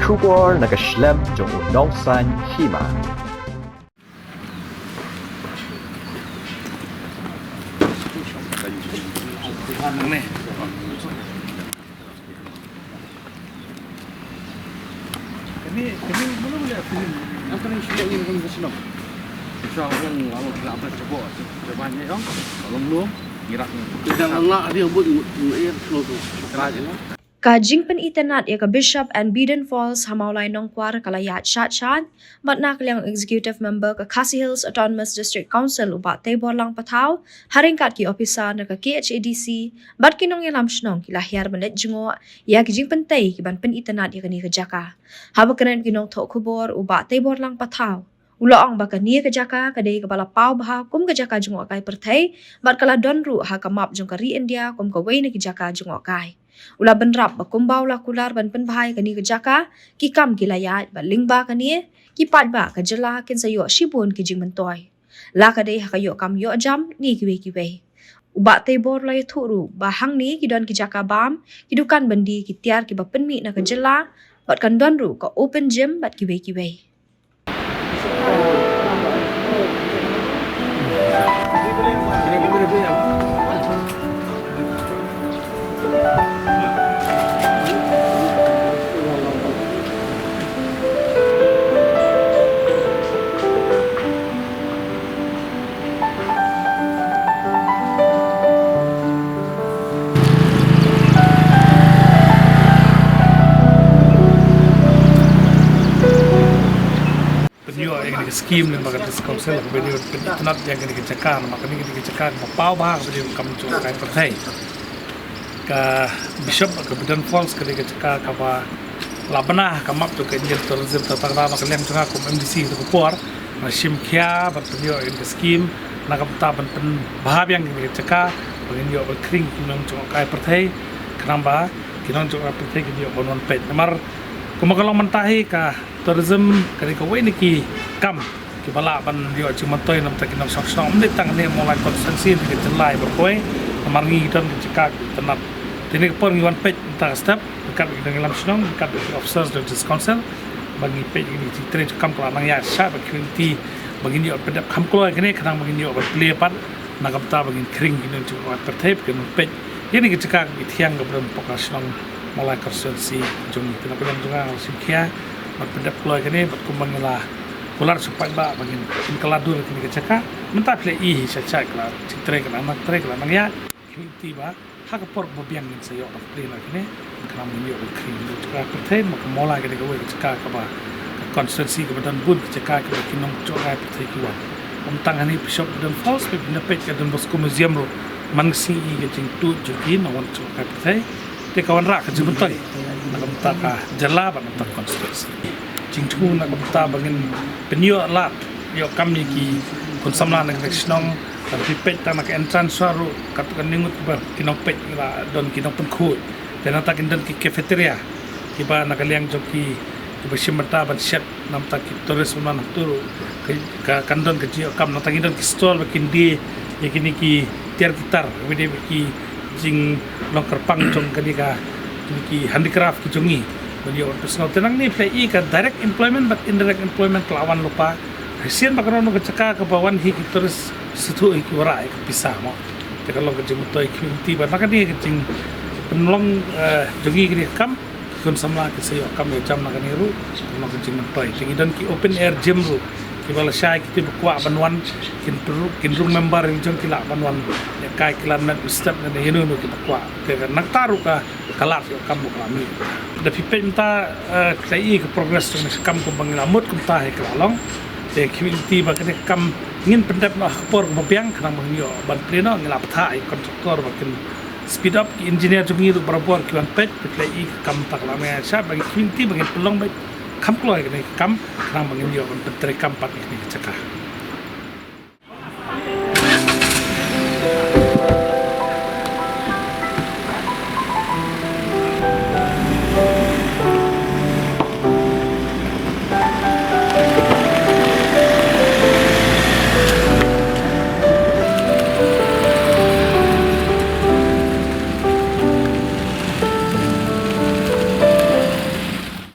kubor nagaslem jong unongsan hima. Ini mana boleh film? Apa yang sudah ini kan kesenam? Saya orang lalu tidak apa coba, banyak orang kalau belum gerak. Tidak Allah dia buat air flow tu. Kajing penitenat ya ke Bishop and Beden Falls Hamaulai Nongkwar kalayat Shat matnak yang executive member ke Khasi Hills Autonomous District Council ubat Tebor Lang Patau haringkat ki officer na ke KHADC bat kinong ilam shnong ki lahyar banet jengo ya kajing pentai ki ban penitenat ya kani ke Jaka haba kenen kinong tok kubor ubat Tebor Lang Patau Ulaong baka niya ke Jaka kadai ke bala pau baha kum ke Jaka jengo kai pertai bat kala donru ha ka map jong ka ri India kum ka wei na ki Jaka jengo kai Ula benrap bakumbau la kular ban penbahai kani ke Jaka ki kam ki layat ba lingba kani ki pat ba ke jela kin sayo shibun ki jing mentoi la kadai ha kayo kam yo jam ni ki we uba tebor la thuru ba hang ni ki don ki Jaka bam ki dukan bandi ki tiar ki ba penmi na ke jela bat kan don ru ka open gym bat ki we yang di skim ni makan konsel beri penat yang di Jaka makan ni di Jaka pau bah beri kamu cuba kai pertai ke Bishop ke Beden Falls ke di Jaka ke ba labana ke map tu ke Angel Tourism tatang nama ke lem tengah kum MDC tu kuar masim kia berpenyo yang di skim nak kita pen bahab yang di Jaka pengen yo berkring kinong cuba kai pertai kenapa kinong cuba pertai kinyo bonon pet nomor kumakalong mentahi ka tourism kali ka wei niki kam ki bala ban yo chimantoi nam takin nam sok mde tang ne mulai konsensi ki jelai berkoi marngi don ki cekak tenat tini por ngi wan page ta step dekat dengan lam snong dekat officers of this council bagi page ini ti tre kam kala nang ya sha ba community bagi yo pedap kam kloi kene kanang bagi yo ba play pat nagam ta bagi kring ki tu wat pertep ki page ini ki cekak ki thiang ga bram pokasnong mulai konsensi jong kenapa yang juga simkia berpendap keluar kini berkumpul lah kular supaya ba bagi keladur kini kecaka mentah play saja kelar citre kelar nak tre kelar nang ya community ba hak por bobiang min sayo of play lah kini kenam ni yo kini juga perten mak mola kini kau kecaka ke ba konsensi ke badan bud kecaka ke kinong coba perten kiwa tentang ini Bishop Beden Falls pindah ke Don Bosco Museum ro mangsi ke jing tu jogi nawan coba perten te kawan rak ke jemutoi nak minta ka jela ba minta konstruksi jingchu nak minta bangin penyo lat yo kami ki konsamla nak snong dan pipet ta nak entrance saru kat ningut bar kinong pet la don kinong penku dan tak kindan ki cafeteria ki ba nak liang joki ki besimata ban set nam ta ki turis man turu ka kandon ke jio kam nak kindan ki stall bakin di yakini ki tiar gitar wede ki jing longkar pang jong kadika ki handicraft ki jongi bagi orang personal tenang ni play ka direct employment but indirect employment kelawan lupa hasian bakaron ke ceka ke bawan hi terus situ ki ora ke pisah mo te kalau ke jemut ki community bat maka ni jing penolong jongi ki kam kun samla ke sayo kam jam nak ni ru nak jing mentoy tinggi dan ki open air gym ru ki bala syai ki buka banwan kin room member yang jong ki la banwan kai kilan met step na hinu no kita kwa te nak taru ka kalat yo kamu kami da pipenta kai ke progress tu kam ko banglamut kum ta he kalong te community ba kene kam ngin pendap no por mobiang kana bang yo ban pleno ngila patha ai kontraktor ba kin speed up ki engineer jungi ru berapor ki wan pet kai kam tak lama sha bagi community bagi pelong ba kam kloy kene kam kana bang yo ban petre kam pat ni cakah